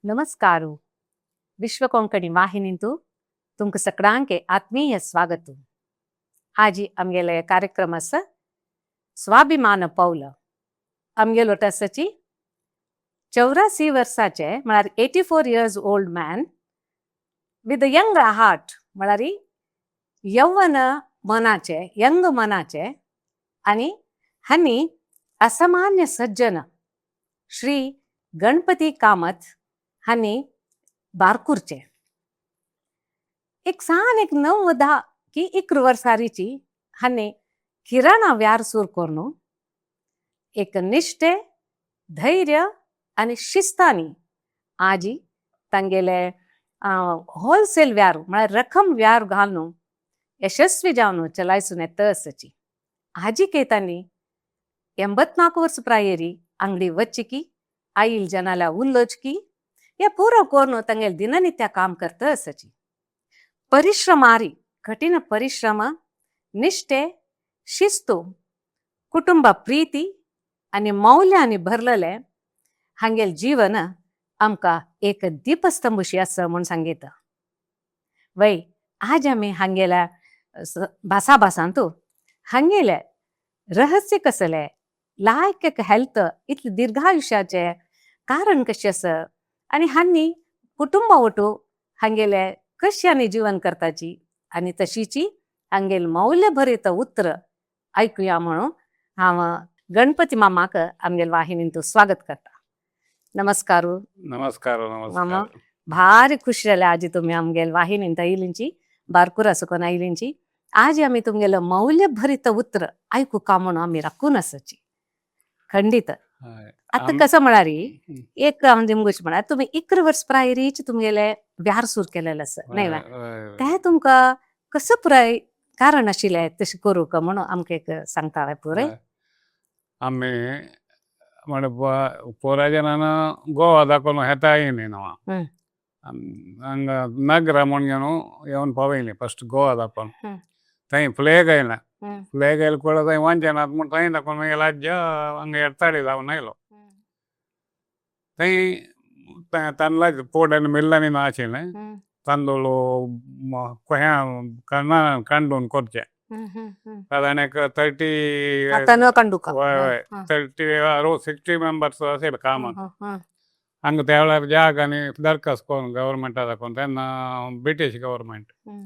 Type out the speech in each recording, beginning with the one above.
नमस्कारू विश्व कोंकणी वाहिनींतू तुमकां सगळ्यांके आत्मीय स्वागत. आज आमगेले कार्यक्रम आसा स्वाभिमान पौल. आमगेलो आसाची 84 वर्साचे म्हळ्यार 84 years old man with a young heart म्हळ्यार यौवन मनाचे यंग मनाचे आणि हांणी असामान्य सज्जन श्री गणपती कामत हांणी बारकूरचे एक 9 की 11 वर्सारीची हांणी किराणा व्यार सुरू करून एक निष्ठे धैर्य आणि शिस्तानी आजी तांगेले होलसेल व्यार म्हळ्यार रकम व्यार घालून यशस्वी जावन चलायसून येता आसाची. आजी केतांनी 84 वर्स प्रायेरी अंगडी वच्चिकी आईल जनाला उल्लोचकी हे पूरा कोरून तांगेले दिननित्य काम करता आसाची. परिश्रमारी कठीण परिश्रम निष्ठे शिस्तू कुटुंब प्रीती आणि मौल्यांनी भरलेले हांगेल जीवन आमकां एक दीपस्तंभशी आसा म्हूण सांगिता. वय आज आमी हांगेल्या भासांतू हांगेले रहस्य कसले लायक हेल्थ इतले दीर्घायुष्याचे कारण कशें आसा आनी हांणी कुटुंबा वटू हांगेले कशी आनी जीवन करताची आनी तशीची हांगेल मौल्य भरित उतर ऐकुया म्हणून हांव गणपती मामाक आमगेल वाहिनींतू स्वागत करता. नमस्कार नमस्कार मामा. नमस्कार भारी खुशी जाले आज तुम्ही आमगेल वाहिनींत आयलींची बारकूर आसोन आयलींची. आज आमी तुमगेलं मौल्य भरित उतर ऐकूका म्हणून आमी राखून आसाची खंडित. हय. आता कसं म्हळ्यार एक दिमगुश म्हळ्यार तुम्ही 11 वर्स प्रायरीच तुमगेले व्यार सुरू केलेलं आसा न्हय हय, वा हय. ते तुमकां कसं पुराय कारण आशिल्लें तशें करूंक म्हणून आमकां एक सांगता पुराय. हय. आमी पोरा जनान गोवा दाखोवन येता येयली न्हू हं, हांगा नगरा म्हूण घेवन येवन पावयली फस्ट गोवा दाखोवन. हं, थंय फ्लॅग आयला हं, फ्लॅग आयला ಕೂಡ थंय वंचनात म्हूण थंय दाखोवन मागीर राज्य हांगा येडताडी जावन आयलो. थंय तांदळाचे पोड मिल्लांनी ना आशिल्लें हं, तांदूळ कोह्या कांडून करचे हं, हं, हं. साधारण एक 30 आता न कंडुका. वय हं, वय हं, 60 मेंबर्स असेल कामाक. हं, हं, हांगा त्या वेळार जाग आनी दरखास्त करून गव्हर्मेंटा दाखोवन तेन्ना ब्रिटीश गव्हर्मेंट हं,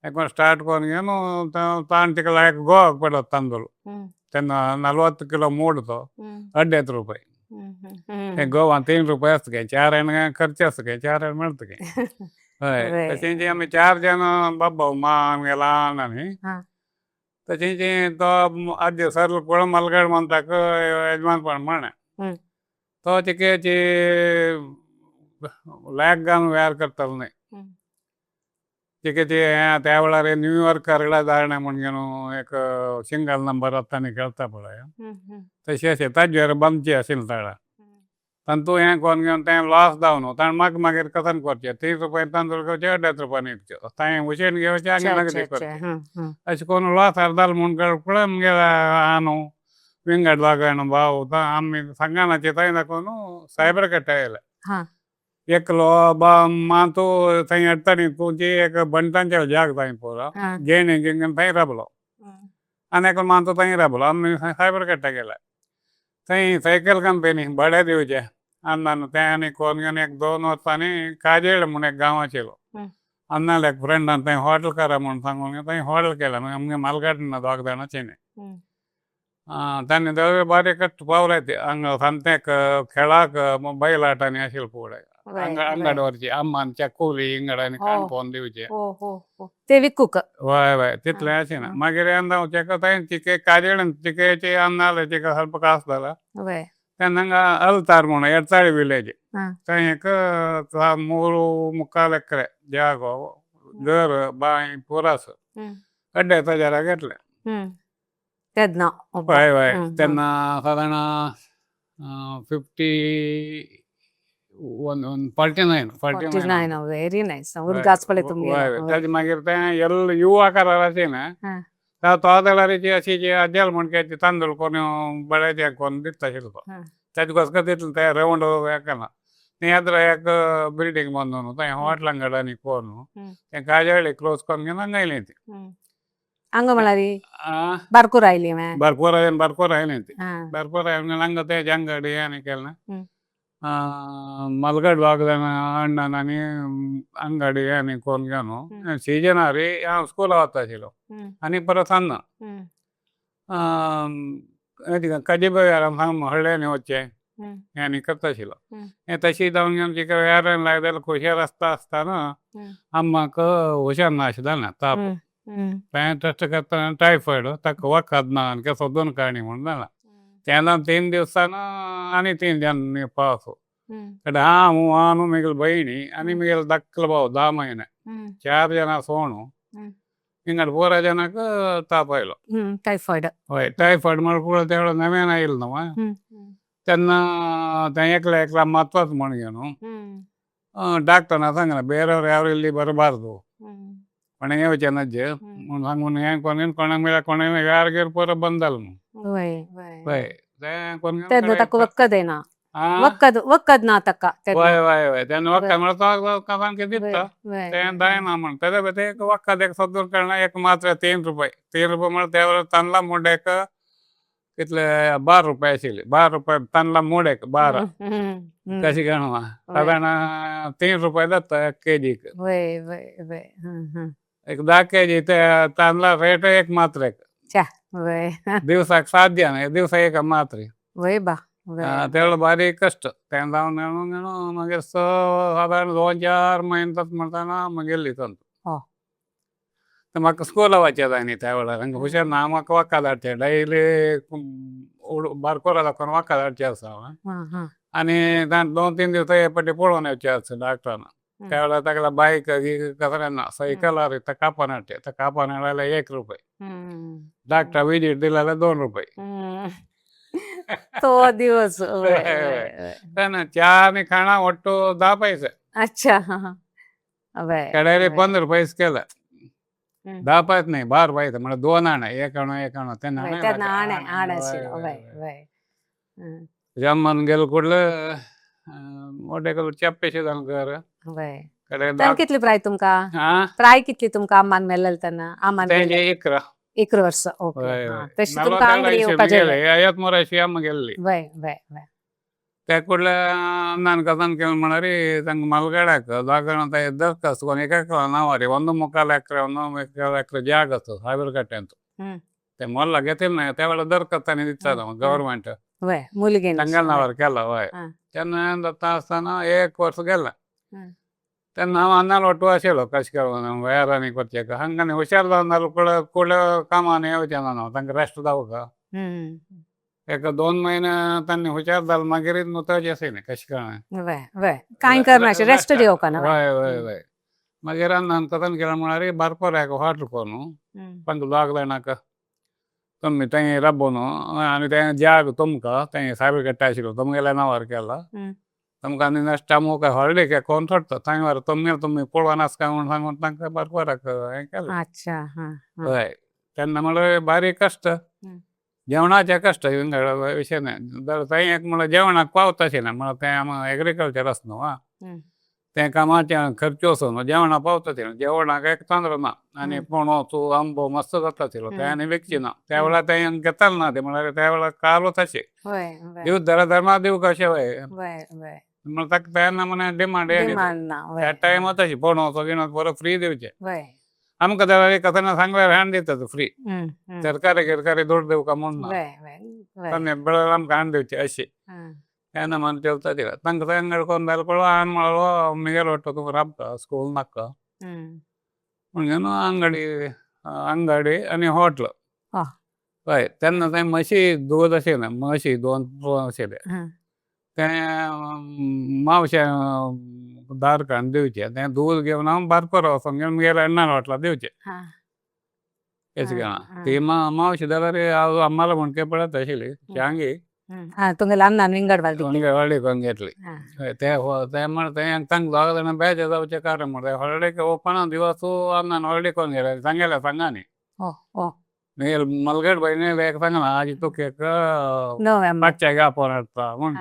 एक स्टार्ट करून घेवन ताण तिका लायक गोवाक पडलो तांदूळ. हं, तेन्ना 40 किलो मोड तो हं, 1.5 रुपये. हं, हे हं. गोवान 3 रुपये आसता गे 4 एण खर्च आसता गे 4 एण मेळटा गे. हय वय. तशेंची आमी 4 जन बाबा मा आमगे ल्हान आनी हां, तशेंची तो आद्य सरल कुळ मलगड म्हण ताका यजमानपण म्हणे हं, तो तिकेची लॅक घालून व्यार करतालो न्हय. हं, तिकेची त्या वेळार न्यूयॉर्क करडा धाडणे म्हूण घेवन एक सिंगल नंबर आतांनी खेळता पळय हं, हं, तशी अशें ताजेर बंदची आशिल्ली ताळा हं. तांतू हें कोन्न घेवन तें लॉस जावन ताण म्हाका मागीर कथन करचें 3 रुपये तांदूळ घेवचे 1.5 रुपयान विकच्यो थंय उशेन घेवचे आनी चे, नगदी चे, चे. करचे हं, हं. अशें करून लॉस जाल म्हूण कळ्ळें मगे आनू विंगड लागण भाव आमी संगानाचे थंय दाखोवन सायबर कट्टा येयले. हां, एकलो मातू थंय येडतानी तुजी एक बंटांचे जाग थंय पळय हां, घेवन घेवन थंय राबलो हं, आनी एकलो मातू थंय राबलो आमी सायबर कट्टा गेले. थंय सायकल कंपनी भाड्या दिवचे अन्नान तें आनी कोन्न घेवन एक 2 वर्सांनी काजेळ म्हूण एक गांव आशिल्लो हं, अन्नाले एक फ्रेंडान थंय हॉटेल करा म्हूण सांगून थंय हॉटेल केलें आमगे मालगाडीन 2 जाणांचें. हं. तांणी दोळे बारीक कट्ट पावले ते हांगा सांतेक खेळाक बैलाटांनी आशिल्ले पळय वय, वय. अंगडवरची आम्मान चकोली इंगडांनी हो. काणकोण दिवचे. हो, हो, हो. ते विकूक. वय वय तितलें हां, अशें ना हां. मागीर येन्ना तेका थंय चिके काजेळ चिकेची अन्न जालें तिका ಸ್ವಲ್ಪ कास जाला वय. तेन्ना हांगा अल्तार म्हूण येडचाळी विलेज हां, थंय एक 3.25 ಎಕರೆ ಜಾಗ घर बाय पुरास हं, 1,500 घेतले. हं. तेन्ना ಒಬ್ಬ. वय वय हं, हं. तेन्ना साधारण 49 49 व्हेरी नाईस. उडगाच पळय तुमगेलो. वय. ताजे मागीर तें एल्ल युवा करार अशें ना हां, तोदेलारीची अशी जी अज्जल म्हूण केची तांदूळ कोण बळ्याचे कोण दिता आशिल्लो तो हां. ताजे घोसका दितलो ते रावंड हें केला ती आद्र एक बिल्डिंग बांदून थंय हॉटलांगड आनी कोण तें काजळ्ळी क्लोज करून घेवन हांगा येयलीं ती ಹಂಗ ಮಾಡಾರಿ ಆ, ಬರ್ಕೂರ ಇಲ್ಲಿ ಮೇ ಬರ್ಕೋರ ಏನೈತಿ ಹಾ ಬರ್ಕೋರ ಹಂಗ ತೇಜ್ ಅಂಗಡಿ ಏನಕ್ಕೆಲ್ಲ ಹ್ಮ್ ಮಲ್ಗಡ್ ಭಾಗದ ಅಣ್ಣನನಿ अंगडी आणि कोण घेऊन सीजन आरी हांव स्कूला वताशिलो हम्म आनी परत हाडना हम्म कधी वेळार सांग हळ्ळ्यांनी वच्चे हम्म आनी करताशिलो हम्म हें तशी जावन घेवन तिका वेऱ्यान लागलेलो हुशार आसतना हम्म अम्माक हुशार नाशिल्लो ना ताप हम्म तें टेस्ट करतना टायफॉयड ताका वखद ना आनी कसो दोन काणी म्हणून जाला तेन्ना 3 दिवसान आनी 3 दिसांनी पावस कಡೆ हांव आनु मिगेल बहिणी आनी मिगेल धाकलो भाव 10 महिने 4 जनां सोणू ಹಿಂಗಡ್ 4 ಜನಕ್ಕೆ ताप आयलो ಟೈಫಾಯ್ಡ್ हय टायफॉयड म्हळ्यार पुरो तेवढो नव्यान आयिल्लो न्हू तेन्ना तें एकल्या एकल्या महत्वाच म्हण घेवन ಡಾಕ್ಟರ್ನ सांगलें ಬೇರೆಯವ್ರು ಯಾರು ಇಲ್ಲಿ ಬರಬಾರ್ದು कोणें येवचें नज्जे म्हूण सांगून हें कोणें कोणाक मेळ्ळ्यार कोणें यारगेर परत बंद जालें न्हू वय पळय तें कोण तेन्ना ताका वखदेना आं वखद ना ताका वय वय वय तेन्ना वखद म्हळ्यार तो सामकें दिता वय तें जायना म्हण तेज्या भितर एक वखद एक सत्तर कळना एक मात्र 3 रुपये 3 रुपये म्हळ्यार त्या वेळार तांदळा मोडेक कितले 12 रुपये आशिल्ले 12 रुपये तांदळा मोडेक 12 कशी गणवा साधारण 3 रुपये जाता 1 केजीक वय वय वय एक 10 केजी ते तांदळा रेट एक मात्रेक चा वय दिवसाक 7 दियां दिवसा एक मात्रे वय बा वय तेवढं बारीक कष्ट तें जावन घेवन मागीर साधारण 2-4 म्हयने जाता म्हणटाना गेल्ली तंत हो म्हाका स्कूला वचचें जाय न्ही त्या वेळार हांगा हुशार ना म्हाका वखद हाडचें डेयली बारकोरा दाखोवन वखद हाडचें आसा आनी 2-3 दीस हे पटी पळोवन येवचें आसा डॉक्टरान त्या वेळार ताका बायक कसलें ना सायकलार ते कापान हाडचें ते कापान हाडल्यार 1 रुपये डॉक्टर विजीट दिली जाल्यार 2 रुपये तो दिवस वय तेन्ना च्या आनी खाणां ಒಟ್ಟು 10 पैसे अच्छा वय केडेले 15 पैसे केले 10 पैसे नाही 12 पैसे म्हणजे 2 आणा 1 आणा 1 आणा ते तेन्ना आण आशिल्लो वय वय जन्मान गेलो कुडले मोठे करून चेप्पेशे जावन घर वय कडे तेन्ना कितली प्राय तुमकां हा प्राय कितली तुमकां आम्मान मेल्लेले तेन्ना आम्मान तेंचे 11 1 वर्ष ओके वय तशी तुमकां अंगडी येवपाचें गेले यात मोराशी आम्ही गेल्ली वय वय वय त्या कुडले अन्नान कथन केलं म्हणारी ತಂಗ ಮಲ್ಗಡಾಕ ಜಾಗರಣ ದರ್ಕಸ್ಕೊಂಡು ಏಕಲ್ಲ ನಾವರಿ 1 ಎಕರೆ 1 ಎಕರೆ ಜಾಗ ಸಾವಿರಗಟ್ಟೆ ಅಂತ ते मोल्ला घेतील ना त्यावेळेला दर करताना दिसतात गव्हर्नमेंट वय मुलगी त्यांना नावावर केला वय त्यांना जाता असताना 1 वर्ष गेला त्यांना हांव अन्नाला वाटू आशिल्लो कशें करून वयारांनी करचें का हांगानी हुशार जावन जालो कुडे कामांनी येवचें ना हांव तांकां रेस्ट जावं एक 2 महिने त्यांनी हुशार जालो मागीर नुतळचें आशिल्लें कशें कळ्ळें वय वय कांय करनाशें रेस्ट दिवका ना वय वय वय मागीर अन्नान कथन केलें म्हळ्यार बारपोऱ्याक हॉट कोन्नु तांकां जाग जायनाका तुम्ही थंय राबो न्हू आनी तें जाग तुमकां थंय सायबीर कट्टा आशिल्लो तुमगेल्या नांवार केला तुमकां आनी नेक्स्ट टायम हॉलिडे के कोण सोडटा थंय व्हर तुमी पळोवन आसका म्हूण सांगून तांकां बारपोऱ्याक हें केलें अच्छा हय तेन्ना म्हळ्यार बारीक कश्ट जेवणाचे कश्ट विशय न्ही थंय एक म्हळ्यार जेवणाक पावताशें ना म्हळ्यार तें आमी एग्रिकल्चर आसा न्हू तें कामाचें खर्च वचून जेवणाक पावताशें जेवणाक एक तोंदर ना आनी पणसो आंबो मस्त जाताशिल्लो ते आनी विकची ना त्या वेळार तें घेताले ना ते म्हळ्यार त्या वेळार कालो तशें दिवं धर्मा दिवं कशें वय म्हळ्यार ताका तेन्ना म्हणे डिमांड त्या टायमार तशी पणसो गिणोस बरो फ्री दिवचे आमकां त्या कथना सांगल्यार हाड दितात फ्री सरकारी गिरकारी दोड दिवका म्हूण ना बेळार आमकां हाड दिवचे अशें तेन्ना म्हण चलता तिला तांकां अंगड कोण जालो पळय हांवें म्हळो मिगेल वाटतो तुका राबता स्कूल नाका म्हूण घेवन अंगडी आनी हॉटल हय तेन्ना थंय म्हशी दूद आशिल्लें म्हशी 2 आशिल्ले तें मावशे धारकान दिवचें तें दूद घेवन हांव बारकोरो वचोन घेवन मुगेल्या अण्णान हॉटलार दिवचें अशें घेवन ती मावशी जाल्यार हांव आम्माला म्हणचे पळयत आशिल्ली शांगी तुमगेल्या अन्नान विंगड घाल हॉलिडे करून घेतली ते म्हण तें तांकां दोग जाणां बेजार जावचें कारण म्हण हॉलिडे ओपना दिवस अन्नान हॉलिडे करून गेले सांगेल्या सांगानी मलगड बहिणी एक सांगला आज तू केक मागच्या घ्या फोन हाडटा म्हण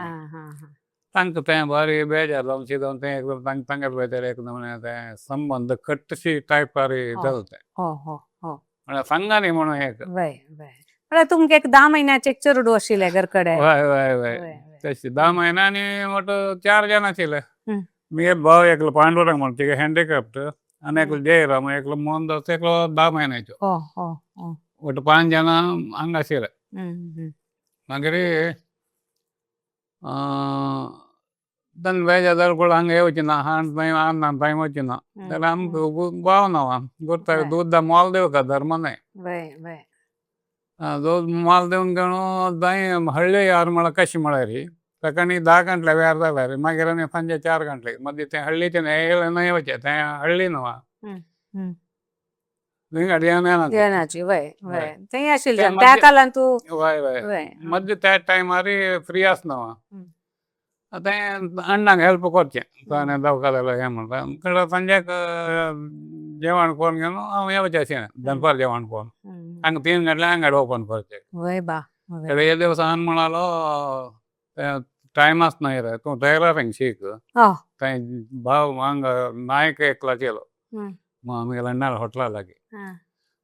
तांकां तें बारी बेजार जावन शिजोवन तें एकदम तांगे भितर एकदम तें संबंध कट्टशी टायपारी हो. जाता तें हो हो हो म्हळ्यार सांगा न्ही म्हणून एक वय वय म्हळ्यार तुमकां एक 10 महिन्याचे एक चेडूं आशिल्लें घरा कडेन वय वय वय वय तशी 10 महिन्यांनी मोठो 4 जण आशिल्ले हं. मी एक भाव एकलो पांडुरंग म्हणून तिगे हँडिकॅप्ट आनी एकलो जयराम एकलो मोहनदास एकलो 10 महिन्याचो हो हो हो ಒಟ್ಟು 5 ಜನ ಹಂಗೆ ಆಸಿರ ಮಾಗಿರಿ దాని వేజాదారు కూడా హంగే వచ్చిన హాన్ టైం అన్న టైం వచ్చిన దాని ఆమెకు బాగున్నావా గుర్తా దూద్ద మాల్దేವ್ का ಧರ್ಮನೇ ದೂದ್ ಮಾಲ್ದೇವ್ ಗಣು दाई ಹಳ್ಳಿ 6 ಮಳ ಕಶಿ ಮಳರಿ ತಕನಿ 10 ಗಂಟೆ ವ್ಯಾರ್ದಾಗ ರೀ ಮಾಗಿರನೆ ಸಂಜೆ 4 ಗಂಟೆಗೆ ಮಧ್ಯೆ ते ಹಳ್ಳಿ ते नाही होते ते हळ्ळी नवा जेवणाची वय वय ते आशिल्लें त्या काळान तू वय वय मध्य त्या टायमारी फ्री आसनावा आता अण्णाक हेल्प करचें ताणें दवाखान्याला हें म्हणटा कडेन संजेक जेवण करून घेवन हांव येवचें अशें दनपार जेवण करून हांगा 3 गंटले हांगा ओपन करचें वय बा हे दिवस हांवें म्हणालो टायम आसना रे तूं टैलरींग शीक थंय भाव हांगा नायक एकला केलो मग आमी गेलो नाल हॉटेला लागीं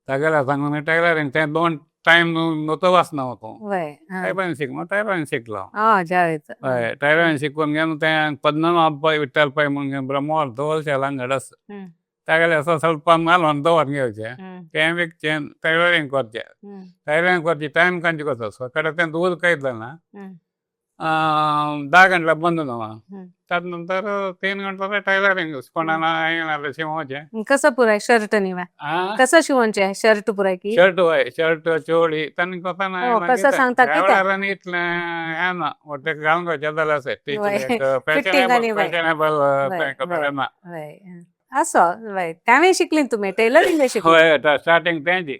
तागेल्या सांगून टैलरींग तें 2 टायम नोतो वाचना तूं टैलरींग शिक मग टैलरींग शिकलो हय टैलरींग शिकून घेवन तें पद्मनाभ पै विठ्ठल पै म्हणून ब्रह्मोल होलसेल अंगडी आसा तागेलें असो ಸ್ವಲ್ಪ घालून दवरून घेवचें तें विकचें टैलरींग करचें टैलरींग करचें टायम खंयचे कसो सकाळी तें दूद कायतलें ना 10 गंटला बंद नवा त्यात नंतर 3 गंटला टैलरींग कोणाला येणार शिवोचें कसं पुराय शर्ट न्ही कसं शिवणचें शर्ट पुराय की शर्ट वय शर्ट चोळी तांणी कसं सांगता की ट्रॅव्हलरांनी इतलें हें ना ते घालून घेवचें जाल्यार फॅशनेबल ना असो वय त्यावेळी शिकली तुम्ही टेलरिंग शिकली हय स्टार्टींग तेंची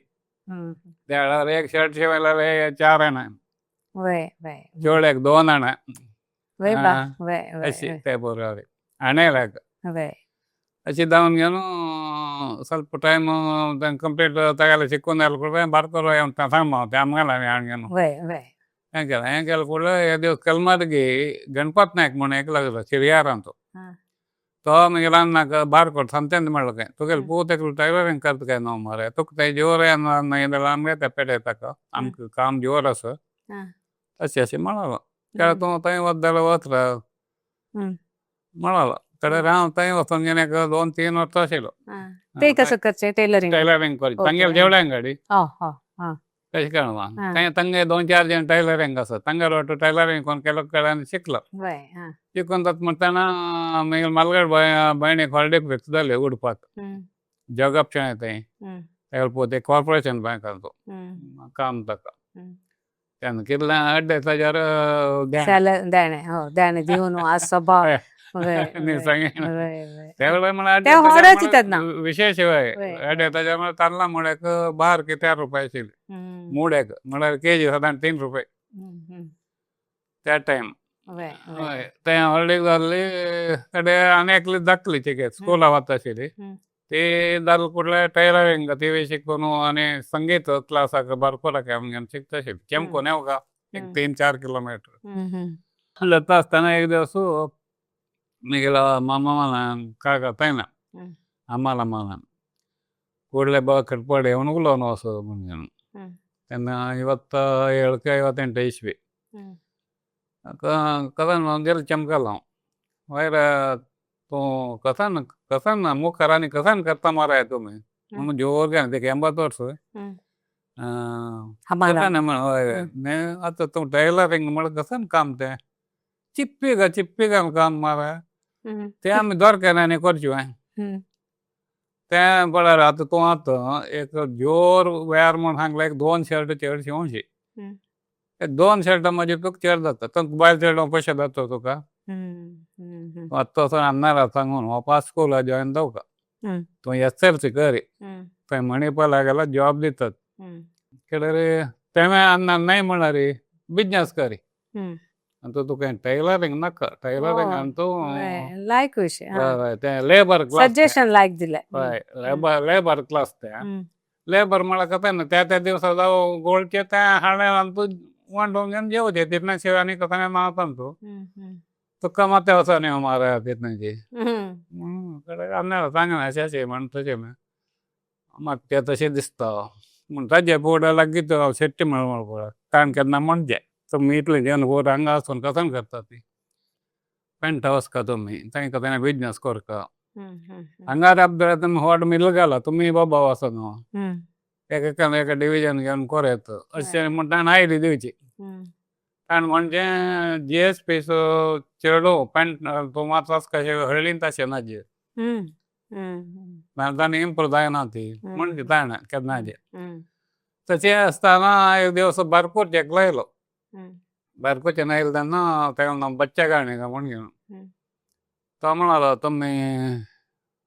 त्या वेळार एक शर्ट शिवल्यार 4 आणा वय वय चोळ्याक 2 आणा वय बा वय अशी ते बरोबर आणायलाक वय अशी जावन घेवन ಸ್ವಲ್ಪ ಟೈಮ್ ಕಂಪ್ಲೀಟ್ ತಗಲ್ಲ ಸಿಕ್ಕೊಂಡ್ ಕೂಡ ಬರ್ತಾರೋ ಅಂತ ಸಾಮ ಆಮೇಲೆ ಹಂಗೇನು ಹೆಂಗೆ ಕೇಳ ಕೂಡ दिवस कलमार्गी गणपत नायक म्हणून एक लागला शिरयारांचो तो मागीर रान्नाक बारकोड सांगता म्हणलो काय तुगेले पूत एकलो टैलरींग करता काय न्हू मरे तुका ते जोर येना जाल्यार आमी येता पेटय ताका आमकां काम जोर आसा अशें अशें म्हणालो केळ्ळें तूं थंय वच जाल्यार वच रा म्हणालो कडेन हांव थंय वचून घेवन एक 2-3 वर्सां आशिल्लो ते कसं करचें टेलरिंग करचें तांगेली जेवढ्या गाडी तशें कळना थंय तांगे 2-4 जण टैलरींग आसा तांगेर वाटो टैलरींग कोण केलो कडेन शिकलो शिकून जाता म्हणटना मागीर मालगड भयणीक हॉलिडेक फिक्स जाले उडपाक जगप शेळें थंय तेका पोते कॉर्पोरेशन बँकाचो काम ताका तेन्ना कितलें अड्डे ताजेर देणे दिवन आज सभा विशेष अड्डे ताजेर तारला मुळ्याक 12 की 13 रुपया आशिल्ली मुड्याक म्हळ्यार केजी सादारण 3 रुपया त्या टायम तें हॉलिडेक जाल्ली कडेन आनी एकली धाकली चिकेत स्कुला वता आशिल्ली ती जाल कुठल्या टैलरिंग ती शिकून आनी संगीत क्लासाक बारकोराक घेवन शिकता आशिल्ली चेमको नेवका एक 3-4 किलोमीटर जाता आसतना एक दिवस मिगेला मामा मानान काका तैना आम्हाला मानान ಕೂಡಲೇ ಕಟ್ಪಾಡಿ ಅವನಿಗೂ ಹೊಸ ಮುಂಜಾನೆ ತೆನ್ನ 57 ಇಸ್ವಿ ಕದನ್ ಗೆಲ್ ಚಮಕಲ್ಲ वैर तो कसन मुख करानी कसन करता मारा है तुम्ही म्हणून जोर घ्या ते 80 वर्ष आता तू टैलरिंग मला कसन काम ते चिप्पी काम मारा ते आम्ही दोरकेने करचो ते पळय आता तू आता एक जोर वेर म्हण सांगला एक 2 शर्ट चेड शिवशी 2 शर्ट म्हणजे तुका चेड जाता तुका बायल चेड पयशे जाता तुका आता असं अन्नार सांगून वापस स्कूल जॉईन जावका तू SLC करी थंय मणिपाला गेला जॉब दितात रे तेव्हा अन्ना नाही म्हणणार बिझनेस करी आणि तुका टैलरिंग नाका टैलरिंग आणि तू लायक विषय ते लेबर क्लास सजेशन लायक दिले लेबर क्लास ते लेबर मला कथा ना त्या दिवसा जाऊ गोल्डचे त्या हाडे तू वांटून घेऊन जेवचे तिथनं शिवाय आणि कथा नावता तू तुका माते वचो न्ही मारा तितनाची हम्म. कडे आमण्याला सांगना अशें म्हण तशें म्हाका तें तशें दिसता म्हण ताजे पोवडा लागीत हांव शेट्टी म्हणून पळय कारण केन्ना म्हणजे तुमी इतलें जेवन पोर हांगा वचून कसन करता ती पेंटा वचका तुमी तांकां तेन्ना बिजनस करका हांगा राबदरा तुमी व्हड मिल घाला तुमी बाबा वचो न्हू एका डिविजन घेवन कोरेत अशें म्हण ताणें आयडी दिवची ताणें म्हणजे GSP चेडो पेंट तूं मात कशें हळीन तशें नाजेर नाजाल्यार ताणें इम्प्रूव जायना ती म्हणजे ताणें केन्नाचे तशें आसतना एक दिवस बारकोचेक लायलो बारकोच्यान आयलो तेन्ना तेका नांव बच्चा गाणी काय म्हण घेवन तो म्हणालो तुमी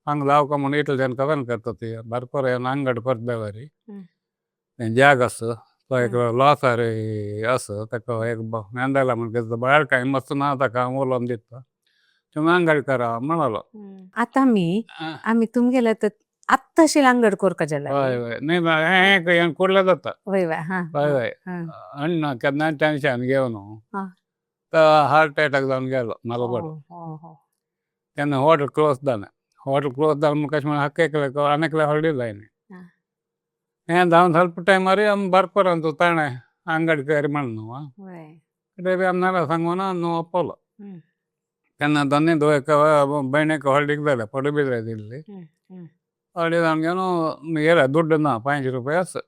हांगा जावका म्हण इटलेच्यान कसन करता ती बारकोर येवन अंगड करता बरी जॅग आसा तो एक लॉसारी आसा ताका एक मेंदला म्हण दिसता भायर कांय मस्त ना ताका उलोवन दिता तुमी अंगड करा म्हणालो आता आम्ही तुमगेले तर आत्ताशी अंगड कोरका जाला हय हय न्ही हें कुडलें जाता वय वय हय हय आनी केन्नाय टेन्शन घेव न्हू तो हार्ट एटॅक जावन गेलो नलबड तेन्ना हॉटेल क्लोज जालें हॉटेल क्लोज जालें म्हण कशें म्हण हाकेकले आनेकले हॉलिडे जायनी हें जावन ಸ್ವಲ್ಪ ಟೈಮರಿ आमी ಬರ್ಕೊರಂತು ತಾಣೆ अंगड कर म्हण न्हू कितें बी आमनाला सांगून न्हू अपोलो तेन्ना दोनी एका भयणीक हॉलिडेक जालें पडू बी जाय दिल्ली हॉलिडे जावन घेवन गेले दुड्ड ना 500 रुपया आसा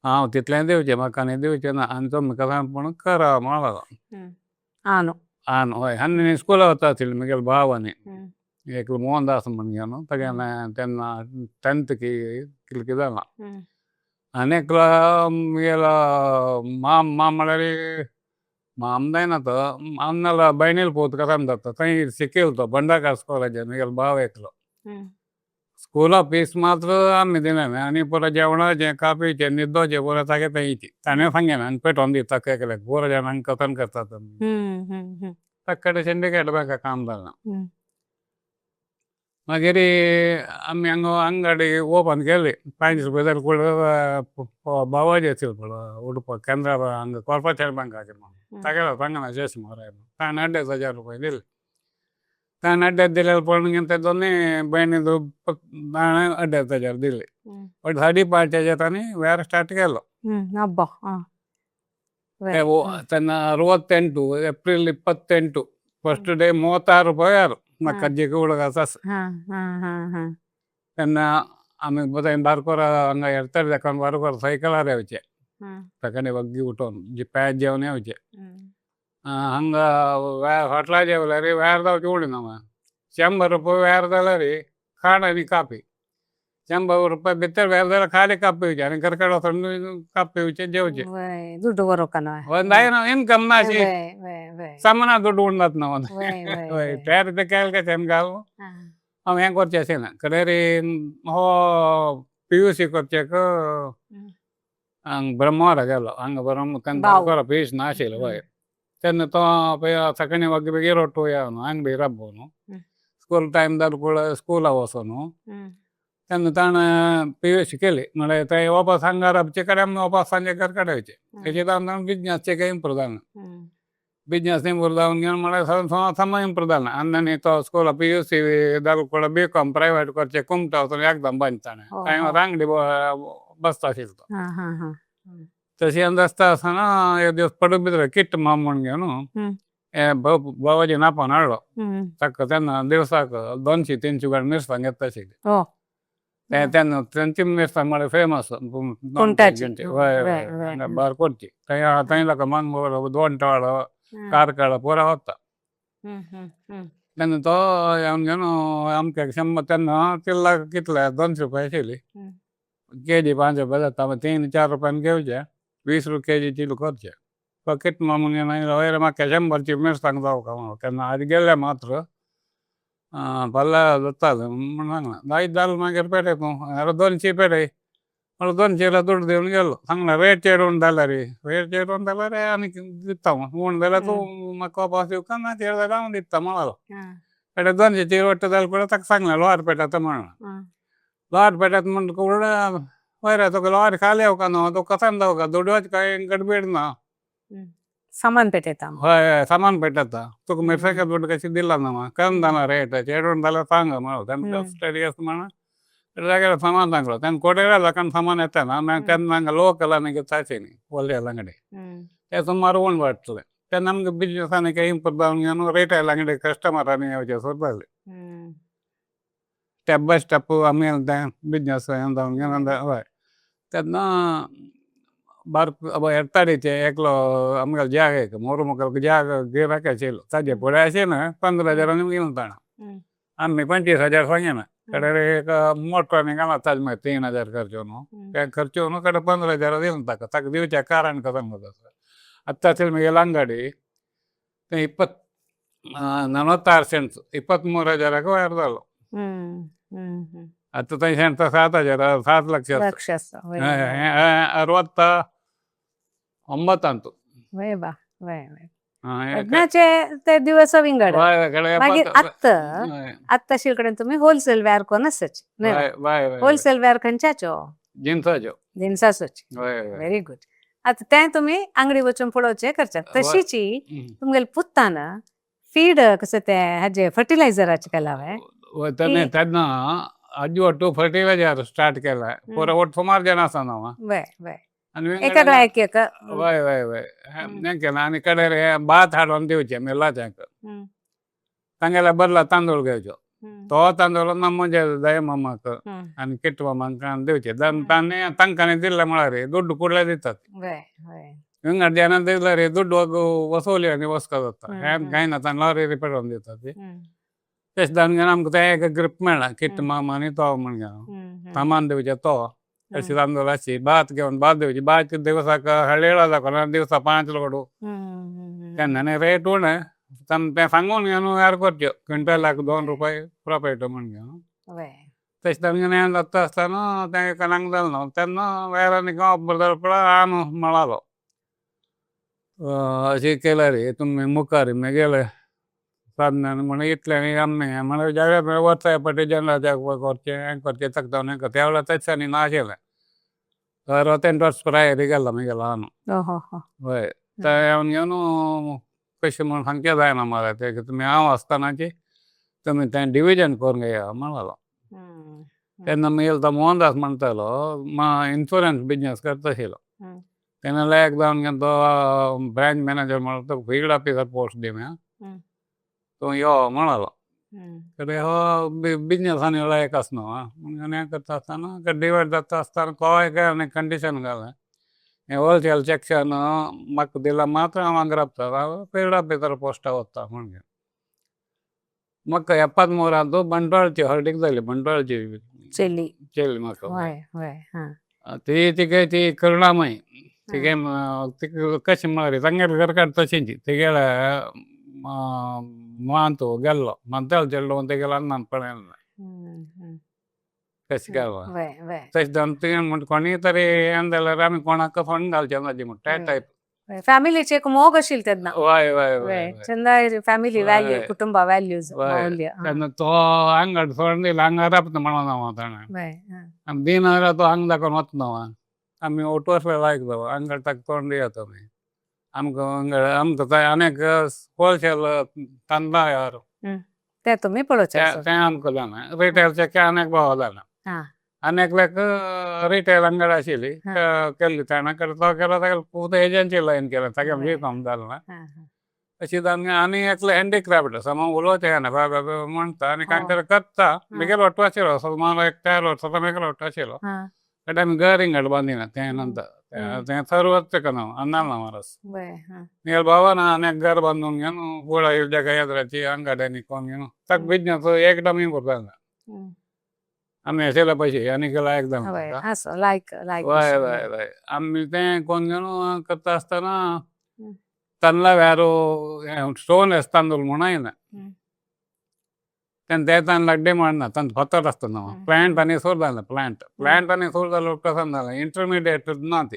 हांव तितलें दिवचें म्हाका आनी दिवचें ना आनी तुमी कसान पूण करा म्हणालो आन हय आनी स्कुला वता आशिल्ली म्हगेलो भाव आनी एक मोहनदास म्हण घेवन तागेलें तेन्ना 10th की जालां आनी एकलो म्हगेलो माम म्हळ्यार माम जायना तो आमनाला भयणील पोत कसान जाता थंय शिकयलो तो भंडारकार कॉलेजीन म्हगेलो भाव एकलो स्कुला फीस मात्र आमी दिलें आनी पुरो जेवणाचें कापीचें न्हिदोचें पुरो तागे थंयची ताणें सांगलें आनी पेटोवन दिता एकल्याक पुरो जाणांक कसन करता तुमी ताका कडेन सिंडिकेट बँका काम जालें मागीर आमी हांगा अंगडी ओपन केली 500 रुपया जाल्यार कुडे बावाजी आशिल्लो पळय उडपा केंद्रा हांगा कॉर्पोरेशन बँकाचेर म्हणून तागेलो सांगना शेश माराय ताणें 1,500 रुपया दिले ताणें 1,500 दिल्यार पळोवन घेवन ते दोनी भयणी ताणें 1,500 दिले बट 5:30 तांणी वेर स्टार्ट केलो तेन्ना 68 ಏಪ್ರಿಲ್ 28 ಫಸ್ಟ್ ಡೇ 36 ರೂಪಾಯಿ म्हाका कज्जेक उडोक आसा तेन्ना आमी थंय बारकोर हांगा येरताले तेका बारकोर सायकलार येवचे ताका वग्गी उठोवन पेज जेवन येवचे हांगा हॉटेलार जेवल्यार वेर जावचें उडना 100 रुपया वेर जाल्यार खाण आनी कापी 100 रुपया भितर वेर जाल्यार खाली कापी येवचे आनी घरा वचून कापी येवचे जेवचे ದುಡ್ಡು ಬರೋಕನ जायना इनकम ना अशी सामाना ದುಡ್ಡು उडनात ना तयार ते केलें घाल हांव हें करचें अशें ना कडेर हो PUC करचेक हांगा ब्रह्मावरा गेलो हांगा ब्रह्म तेन्ना फीस नाशिल्लो हय तेन्ना तो सकाळी वग्गी बेगीन रोट्टू या न्हू अंगडी राबो न्हू स्कूल टायम जालो पळय स्कुला वचो न्हू तेन्ना ताणें PUC केली म्हळ्यार थंय वापस हांगा राबचे कडेन आमी वापस सांजे घर कडेन येवचे तेजे जावन बिजनसचें इम्प्रूव जालें बिजनस इम्प्रूव जावन घेवन म्हळ्यार sama इम्प्रूव जालें आनी तो स्कुला PUC जालो पळय BCom प्रायवेट करचें कुमटा वचून एग्जाम बांद ताणें थंय रांगडी बसता आशिल्लो तो तशें आसता आसतना एक दिवस पडू भितर किट्ट माम म्हण घेवन बाबाजी नापावन हाडलो ताका तेन्ना दिवसाक 200-300 गाड मिरसांग येता आशिल्ली तेन्ना तेंची मिरसांग म्हळ्यार फेमस बारकोरची थंय लोक मांगोर दोंटाळो कारकळ पुरो वता तेन्ना तो येवन घेवन आमकां 100 तेन्ना किल्लाक कितले 200 रुपया आशिल्ली केजी 5 रुपया जाता 3-4 रुपयान घेवचे 20 रुपया केजी किलो करचे तो किट्ट मामून घेवन वयर म्हाका 100ची मिरसांग जावका म्हणून तेन्ना आज गेले मात्र भल्ला जातालें म्हण सांगलें जायत जालें मागीर पेटय तूं 200 पेटय म्हळ्यार 200 ದುಡ್ಡು दिवन गेलो सांगलें रेट चेड उण जाल्यार आनी दिता उण जाल्यार तूं म्हाका वापस दिवका ना चेड जाल्यार हांव दिता म्हणालो पेटे 200ची रोट्ट जालें पळय ताका सांगलें लोहार पेटयता म्हणून लोहार पेटयता म्हणटा वयर तुका लोहार खाली येवका न्हू तुका कसान जावका दुडवाची कांय गडबड ना सामान पेटयता हय सामान पेटता तुका मिरसांगे दुड्ड कशी दिला ना मग करून जाणार रेट चेडून जाल्यार सांग म्हणून तेन्ना स्टडी आसा म्हणून जाग्यार सामान सांगलो तेन्ना कोडेरा लोकांक सामान येता ना मागीर तेन्ना हांगा लोकल आनी जायचे न्ही होलसेल अंगडी ते सुमार उण वाडटले तेन्ना आमकां बिजनस आनी इंप्रूव जावन घेवन रिटेल अंगडी कस्टमरांनी येवचे सोदताले स्टेप बाय स्टेप आमी तें बिजनस जावन घेवन हय तेन्ना एडताडीचे एकलो आमगेलो जाग मोरू मुखार जाग गिरायक आशिल्लो ताजे फुडें अशें न्हय 15,000 घेवन ताणा आमी 25,000 सांगिना कडेन एक मोटरांनी घाला ताजे मागीर 3,000 खर्चो न्हू ते खर्चो न्हू कडेन 15,000 दिवन ताका दिवचें कारण कसं तसं आतां आशिल्ली म्हगेली अंगडी तें 46 सेंट्स 23,000 वयर जालो आतां थंय सेंट्स 7,000 7 ಲಕ್ಷ ಅರವತ್ತ 9 लग्नाचे ते दिवस विंगड मागीर आत्ता कडेन तुम्ही होलसेल वेअर कोण आसच होलसेल वेअर खंयच्याचो जिन्साचोच व्हेरी गुड आता तें तुम्ही अंगडी वचून पळोवचें करचें तशीची तुमगेले पुत्तान फीड कसं ते हाजे फर्टिलायझराचे केला तेन्ना अज्जी ಒಟ್ಟು ಫರ್ಟಿಲೈಜರ್ ಸ್ಟಾರ್ಟ್ केला ಪೂರ ಒಟ್ಟು ಸುಮಾರು ಜನ आसा ನಾವು वय वय वय हें केलां आनी कडेन भात हाडून दिवचें मिलाच्यांक तांगेल्या बदला तांदूळ घेवचो तो तांदूळ म्हणजे दया मामाक आनी किट्ट मामाक दिवचे तांकां दिल्ले म्हळ्यार दुड्ड कुडले दितात हिंगा जेन्ना दिल्यार दुड्ड वसोली आनी वचका जाता हें कांय ना तांकां लॉरी रिपेरून दितात तेच जावन घेवन आमकां तें एक ग्रीप मेळ्ळा किट्ट मामा आनी तो म्हण घेवन सामान दिवचें तो अशी तांदूळ अशी भात घेवन भात दिवची भात दिवसाक हळेळा दाखोना दिवसा 5 लोडू तेन्ना रेट उणे तें सांगून घेवन वेअर करच्यो क्विंटलाक 2 रुपया प्रॉफिट म्हण घेवन तशें जावन घेवन हें जाता आसतना तें एकाक जालें न्हू तेन्ना वेअरांनी पळय आम मेळालो अशें केल्यार तुमी मुखार गेले साधना म्हणून इतलें आमी म्हणल्यार जाग्यार वर्साय पटी जनराच्या करचें हें करचें तकतावन हें त्या वेळार तेच दिसांनी नाशिल्लें 68 वर्स प्रायर गेला म्हगेलो हय ते येवन घेवन कशें म्हूण सांगचें जायना मरे ते तुमी हांव आसतनाची तुमी तें डिविजन करून घेया म्हणलो तेन्ना म्हगेलो तो मोहनदास म्हणटालो इन्शुरन्स बिजनस करता आशिल्लो तेन्ना लायक जावन घेवन तो ब्रांच मॅनेजर म्हणून तो फील्ड ऑफिसर पोस्ट दी तो यो म्हणालो कडेन हो बिजनसांनी लायक आसा न्हू हें करता आसतना डिवायड जाता आसतना कोय काय आनी कंडिशन घालें हें होलसेल सेक्शन म्हाका दिला मात्र हांव हांगा राबता हांव फील्ड ऑफिसर पोस्टा वता म्हण घेवन म्हाका 73 बंटवाळची हळडीक जाली बंटवाळची चेली म्हाका ती करुणामय तिगे कशें म्हळ्यार तांगेर घर काड तशींची तिगेले मांतो गेल्लो मांताल चेडलो तेगेलो अन्नान पळयलें कशें गेलो तशें जावन तुवें म्हणटा कोणी तरी हें जाल्यार आमी कोणाक फंड घालचें ना म्हणटा त्या टायप फॅमिलीची एक मोग आशिल्ली तेन्ना वय वय वय फॅमिली व्हॅल्यू कुटुंबा व्हॅल्यूज तेन्ना तो हांगा फंड दिला हांगा राबता म्हणून हांव ताणें आमी दिना तो हांगा दाखोवन वचना आमी 8 वर्सां लायक जावं हांगा ताका तोंड दियात आमी आमकां अनेक होलसेल तांदळा यार ते तुमी पळोवचें तें आमकां जालें रिटेलचे अनेक भाव जालें अनेक लेक रिटेल अंगडी आशिल्ली केल्ली ताणें तो केलो ताका एजंसी लायन केलें ताका काम जालें ना अशी जावन आनी एकलो हँडीक्राफ्ट आसा हांव उलोवचें येना बाबा म्हणटा आनी कांय तरी करता म्हगेलो वाटो आशिल्लो सुमार एक 4 वर्सांचो म्हगेलो वाटो आशिल्लो बट आमी घर हिंगड बांदिना तें नंतर तें सर्वच ना अन्ना ना मारस म्हगेलो भावान आनी घर बांदून घेवन फुडें येवच्या येद्राची अंगड्यांनी कोण घेवन ताका बिजनस एकदम इम्प्रूव जालें आमी आशिल्ले पयशे आनी लायक जावन वय वय वय आमी तें कोण घेवन करता आसतना तांदळा वेरो स्टोन एस तांदूळ म्हूण येना तेन्ना ते तांदळाक डिमांड ना तांदूळ फतत आसता न्हू प्लांट आनी सोर जालें प्लांट आनी सोर जालो कसं जालें इंटरमिडिएट ना ती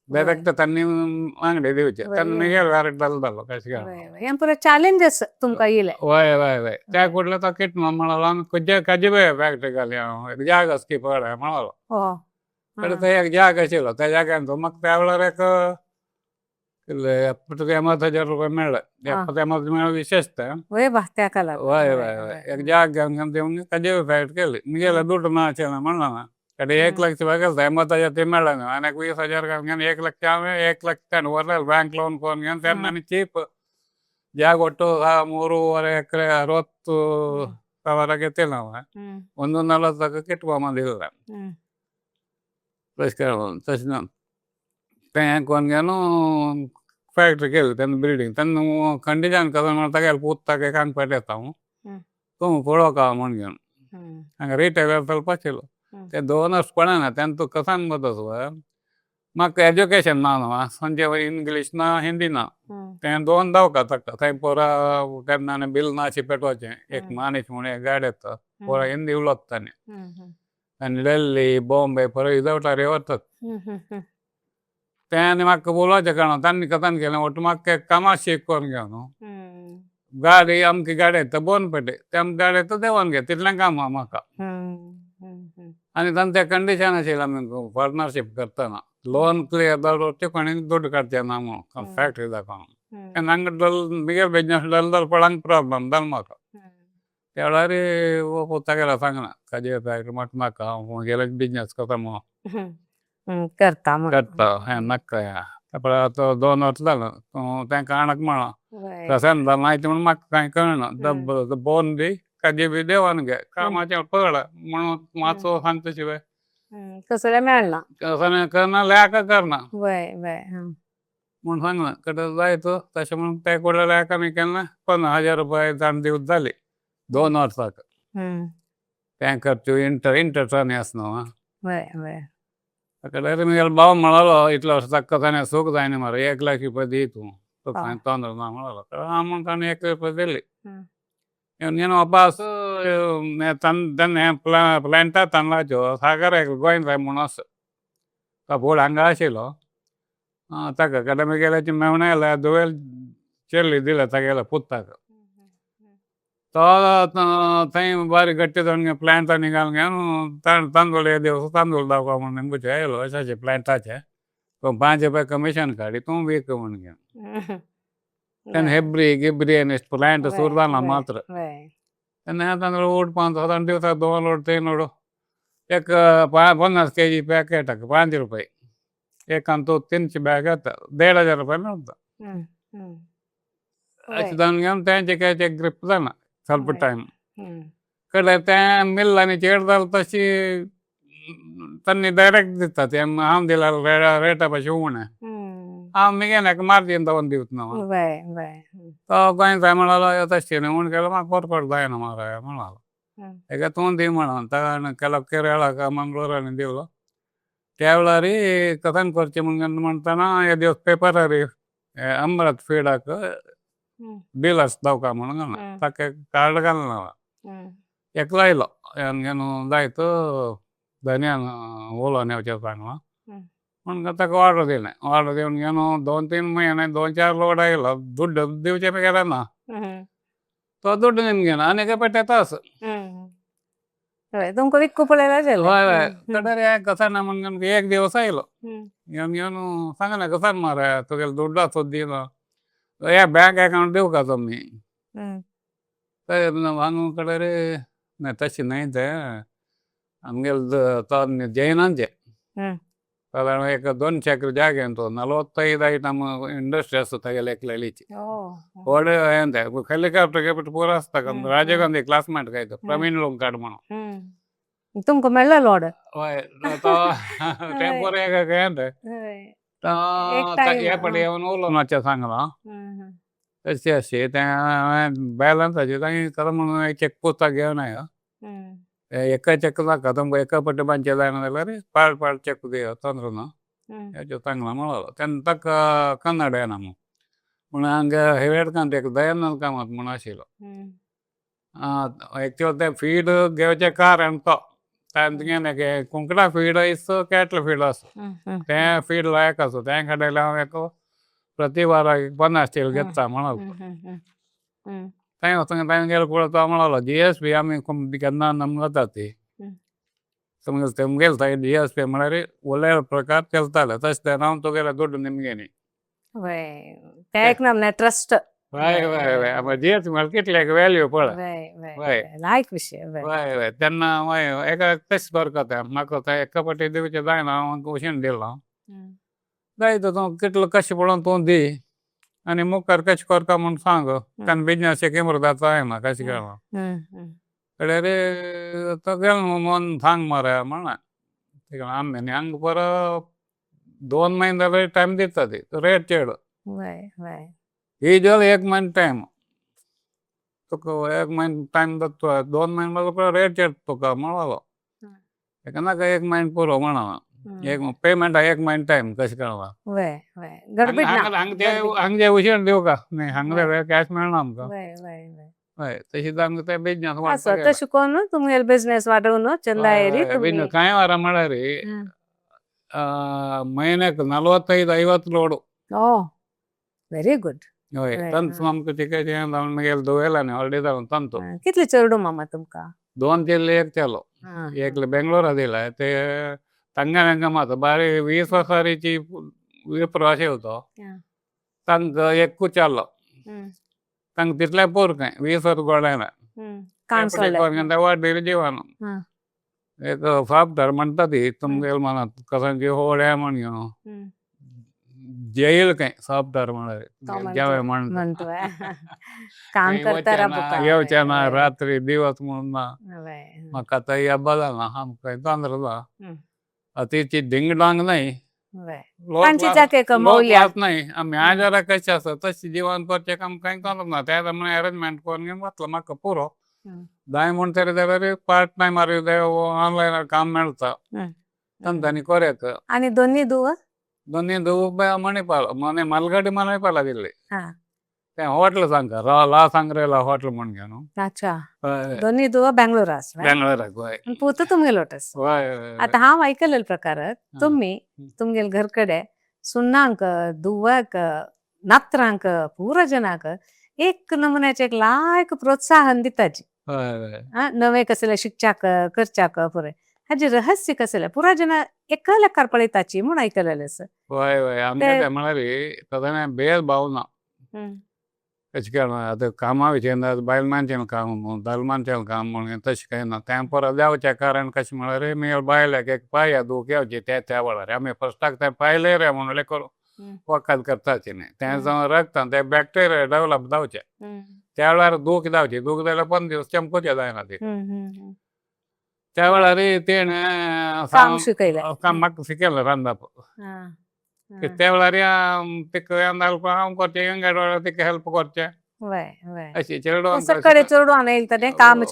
डायरेक्ट तांणी अंगडी दिवचे तेन्ना म्हगेलो वेरो जालो कशें पुरो चॅलेंजीस तुमकां येयले वय वय वय त्या कुडले तो किट म्हणालो आमी काजीबाय फॅक्टरी घाली हांव जाग आसा की पळय म्हणालो तर तो एक जाग आशिल्लो त्या जाग्यान तो म्हाका त्या वेळार एक तुका 80,000 रुपये मेळ्ळे 70 मेळ विशेषत वय बा त्या वय वय वय एक जाग घेऊन घेऊन देऊन कधी फाईट केली मी गेला दुड्ड नाचे ना म्हणलं ना कधी 1 लाख गेलं 80,000 ते मेळलं ना आणि 20,000 घेऊन 1 लाख 1 लाख वर ಬ್ಯಾಂಕ್ ಲೋನ್ ಕೊಂಡು घेऊन त्यांना ಚೀಪ್ ಜಾಗ ಒಟ್ಟು 3.5 ಎಕರೆ 60 ಸಾವಿರ ಗೆತ್ತಿಲ್ಲ ನಾವು 140 ಕಿಟ್ಕೊಂಬಂದಿಲ್ಲ तसं तें कोण गेलो फॅक्टरी केली त्यांनी बिल्डिंग त्यांना कंडिशन कसं म्हणता गेलं पुत्ता काही कांगपेट येता तू पळो का म्हण घेऊन हांगा रिटायर ಸ್ವಲ್ಪ ಚಿಲ್ಲ ते 2 ವರ್ಷ ಪಡಣ त्यांना कसं अनबदस म्हाका एज्युकेशन ना न्हू संजे इंग्लीश ना हिंदी ना तें 2 दावका तक्का थंय पोरा केन्ना बिल नाशी पेटोवचें एक मानीस म्हूण एक गाडी येता पोरा हिंदी उलोत्तानी आनी दिल्ली बॉम्बे पोरा इजवटार वतात त्यांनी म्हाका बोलवाचें कारण त्यांनी कथन केलें ಒಟ್ಟು म्हाका कामां शिकोवन घेवन गाडी अमकी गाडी येता बोन पेटे ते गाडी येता देंवन घे तितलें काम म्हाका आनी तांचे तें कंडिशन आशिल्लें आमी पार्टनरशीप करतना लोन क्लियर जालो कोणी दुड्ड काडचें ना म्हणून फॅक्टरी दाखोवन तेन्ना हांगा बिगर बिजनस डल पडांक प्रॉब्लम जालो म्हाका त्या वेळार पोता गेला सांगना काजे फॅक्टरी म्हाका हांव गेले बिजनस करता म्हणून करता हें नाका आता 2 वर्स जालो तेंका आणक म्हणा तशें जालें नाय म्हणून म्हाका कांय कळना बोन दी काजे बी देंवन घे कामाचें पड म्हणून मातसो सांगता शिवाय कसले मेळना कसं करना लॅका करना वय म्हणून सांगना कडेन जायतो तशें म्हणून ते कडे लॅका मी केन्ना 15,000 रुपये जाण दिवच जाली 2 वर्साक तें खर्च इंटरचानी आसना वय कडेन मी भाव म्हणालो इतल्या वर्साक कसाने सूख जायना मरे 1 लाख रुपये दी तूं कांय तोंदर ना म्हणालो हांव म्हणून ताणें 1 रुपया दिली నేను వాపసు దాన్ని प्लांट तांदळाच्यो सागर गोंय जाय म्हणून आसा कपोड हांगा आशिल्लो ताका कडेन मी गेल्याची मेवणें आयल्या दुवेल चेल्ली दिल्या तागेल्या पुत्ताक तो थंय बारीक गट्टी जावन प्लांटांनी घालून घेवन तांदूळ हे दिवस तांदूळ दाखोवा म्हणून नेमकूच आयलो अशें प्लांटाचे 5 रुपया कमिशन काडी तूं वीक म्हूण घेवन तेन्ना हेब्री आनी प्लांट सुरू जालां मात्र तेन्ना हे तांदूळ ओट 5 दिवसाक 2 लोड 3 लोड एक 50 kg पॅकेटाक 5 रुपये एकान तो 300 बॅग येता 1,500 रुपये मेळटा अशें जावन घेवन तेंचे कांय ग्रीप जाना ಸ್ವಲ್ಪ टायम कडेन तें मिल्लांनी चेड जालें तशी तांणी डायरेक्ट दिता तें हांव दिल्या रेटा भाशेन उणें हांव मिगेन मार्जीन दवरून दिवच ना तो गोंय जाय म्हणालो तशें न्ही म्हूण केलो म्हाका परपट जायना म्हाका म्हणालो हेका तूं दी म्हणून ताका केलो केरळा मंगळूरांनी दिवलो त्या वेळार कथन करचें म्हणटाना हे दिवस पेपरार अमृत फीडाक बिल आसा दावका म्हणून ताका कार्ड घालना एक लायलो घेवन जायतो धन्यान उलोवन येवचें सांगलो म्हणून ताका ऑर्डर दिलें ऑर्डर दिवन घेवन 2-3 म्हयने 2-4 लोड आयलो दुड्ड दिवचें गेलें ना तो दुड्ड घेवन घेना आनी पेट येता तुमकां विकू पडलें हय कडेन कसान म्हणून 1 दिवस आयलो घेवन सांगना कसान मरे तुगेलो दुड्ड आसत दिना हे बँक अकाउंट दिवका तुमी हांगा कडेन तशें न्हय तें आमगेलो तो जैनांचे साधारण एक 2 ಎಕರೆ ಜಾಗ ಅಂತ 45 ಐಟಮ್ ಇಂಡಸ್ಟ್ರಿ ಆಸ್ತು ತಗಲೆ ಎಕ್ಲೀಚಿ ಓಡೆ ಎಂತ ಹೆಲಿಕಾಪ್ಟರ್ ಗೆಬಿಟ್ಟು ಪೂರ ಆಸ್ತಕಂದು ರಾಜೀವ್ ಗಾಂಧಿ ಕ್ಲಾಸ್ಮೇಟ್ ಆಯ್ತು ಪ್ರವೀಣ್ ಲೋಂಕಾಡ್ म्हणून तुमकां मेळ्ळो लॉड हय तो टेम्पोररी ఏంట हे पडे येवन उलोवन वचचें सांगलो तशें अशें तें बॅलन्साचें तांणी करो म्हणून एक चॅक पुस्तक घेवन आयो एका चेक नाका तुमकां एका पट्टी बांदचें जायना जाल्यार पाड चेक दियो तोंदर ना हेचो सांगला म्हणालो तेन्ना ताका कन्नड येना म्हूण हांगा हेवेडकांत एक दयानंद कामत म्हूण आशिल्लो एक्चुअल तें फीड घेवचें कारण तो तांणे कुंकडा फीड इस कॅटल फीड आसा तें फीड लायक आसा तें कडेन हांव एक प्रति वाराक 50 स्टील घेता म्हणालो थंय वचून ताणें गेलो पळय तो म्हणालो GSP आमी केन्ना नमून जाता ती तुमगेलो थंय GSP म्हळ्यार उलय प्रकार चलताले तशें तें हांव तुगेले दुड्ड निमगेनी वय ते एक नामने ट्रस्ट वय वय वय आम्ही जेच मला कितल्याक व्हॅल्यू पडला वय वय. वय लायक विषय वय वय वय त्यांना वय एका तेच बरकत आहे म्हाका ते कपटी दिवचे जायना हांव उशीण दिला जायतो तूं कितलो कशें पडोवन तूं दी आनी मुखार कशें करता म्हूण सांग कारण बिजनेस एक इमर्दाचो जायना कशें केला कडेन रे तो गेलो मन सांग मरे म्हणा आमी हांगा बरो 2 महिने जाल्यार टायम दिता ती रेट चेड वय वय ही जल 1 महिने टायम तुका 1 महिने टायम जातो 2 महिने मागीर रेट चेड तुका म्हणलो ताका नाका 1 महिने पुरो म्हणा एक पेमेंट 1 महिने टायम कशें केला वय वय गडबड ना हांगा उशीण दिवं का न्ही हांगा कॅश मेळना आमकां वय वय वय हय तशीच आमकां ते बिजनेस असो तशें करून तुमगे बिझनेस वाडोवन चंदा एरी तुमी कांय वारा म्हळ्यार म्हयन्याक 45-50 लोड ओ वेरी गुड हय तंत आमकां तिकेट हें जावन मागीर दुयेला न्ही हॉलिडे जावन तंतू कितले चेडू मामा तुमकां 2 चेडले 1 चेलो एक बेंगलोरा दिला ते तांगा मात बारी 20 वर्साची विप्रो अशें तांकां एक कुचालो तांकां तितले पोर काय 20 वर्स गोडायना वाडलेली जिवान एक फापदार म्हणटा ती तुमगे मनात कसांची होड्या म्हण जेईल काय सापदार म्हणाले जेवे म्हणतो काम करता येवचे ना रात्री दिवस म्हणून ना म्हाका आतां या बला ना आमकां तोंदर जा अतिची ढिंग डांग नाही नाही आमी आजारा कशें आसा तशें जिवन करचें काम कांय करना त्या प्रमाणे अरेंजमेंट करून घेवन वतलो म्हाका पुरो जाय म्हण तरी जाल्यार पार्ट टायमार ऑनलायन काम मेळटा तांच्यांनी कोरेक आनी दोनी धूव मणिपाल मालगाडी मणिपाला गेल्ले ते हॉटेल सांगता ला सांगरेला हॉटेल म्हण घे न्हू अच्छा दोनी दुवा बेंगलोरास बेंगलोराक हय पूत तुमगेलोटस आता हांव आयकलेले प्रकार तुमी तुमगेल घर कडेन सुन्नांक दुवाक नात्रांक पुरो जनाक एक नमुन्याचे एक लायक प्रोत्साहन दिताची नवे कसले शिकच्याक करच्याक पुरे हाजे रहस्य कसले पुरा जना एका लेखार पळयताची म्हूण आयकलेले वय वय आमचे म्हळ्यार भेद भाव ना कशें केलां आतां कामा विशयी बायल मानशेन काम दादल मानशेन काम म्हणून तशें कांय ना तें परत देंवचें कारण कशें म्हळ्यार मेळ बायल्याक एक पांय दूख येवची त्या वेळार आमी फस्टाक तें पायले रे म्हणून लेकर वखद करताची न्ही तें जावन रगतान ते बॅक्टेरिया डेवलप जावचे त्या वेळार दूख जावची दूख जाल्यार 15 दीस चमकुचें जायना ती त्या वेळार तेणें काम म्हाका शिकयलें रांदप त्या वेळार तिका हांव करचें यंगा वेळार तिका हेल्प करचें अशें चेडवां काम